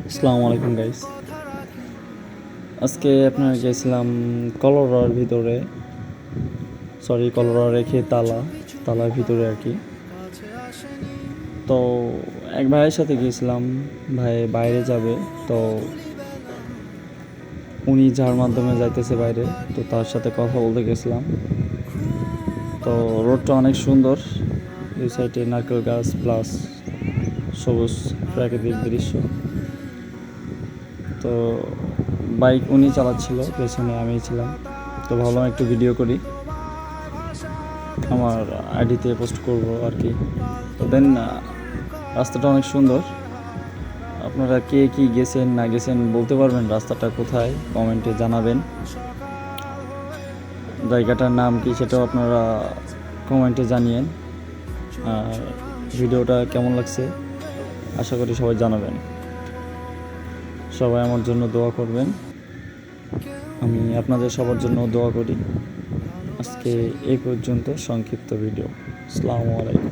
আসসালামু আলাইকুম গাইস। আজকে আপনার গেছিলাম কলোরার ভিতরে, কলোরা রেখে তালার ভিতরে আর কি। তো এক ভাইয়ের সাথে গিয়েছিলাম, ভাই বাইরে যাবে। তো উনি যার মাধ্যমে যাইতেছে বাইরে, তো তার সাথে কথা বলতে গেছিলাম। তো রোডটা অনেক সুন্দর, দুই সাইডে নারকেল গাছ প্লাস সবুজ প্রাকৃতিক দৃশ্য। তো বাইক উনি চালাচ্ছিল, পেছনে আমি ছিলাম। তো ভাবলাম একটু ভিডিও করি, আমার আইডিতে পোস্ট করব আর কি। তো দেন রাস্তাটা অনেক সুন্দর। আপনারা কে কি গেছেন না গেছেন বলতে পারবেন, রাস্তাটা কোথায় কমেন্টে জানাবেন। জায়গাটার নাম কি সেটাও আপনারা কমেন্টে জানিয়েন। আর ভিডিওটা কেমন লাগছে আশা করি সবাই জানাবেন। সবাই আমার জন্য দোয়া করবেন, আমি আপনাদের সবার জন্য দোয়া করি। আজকে এই পর্যন্ত সংক্ষিপ্ত ভিডিও। আসসালামু আলাইকুম।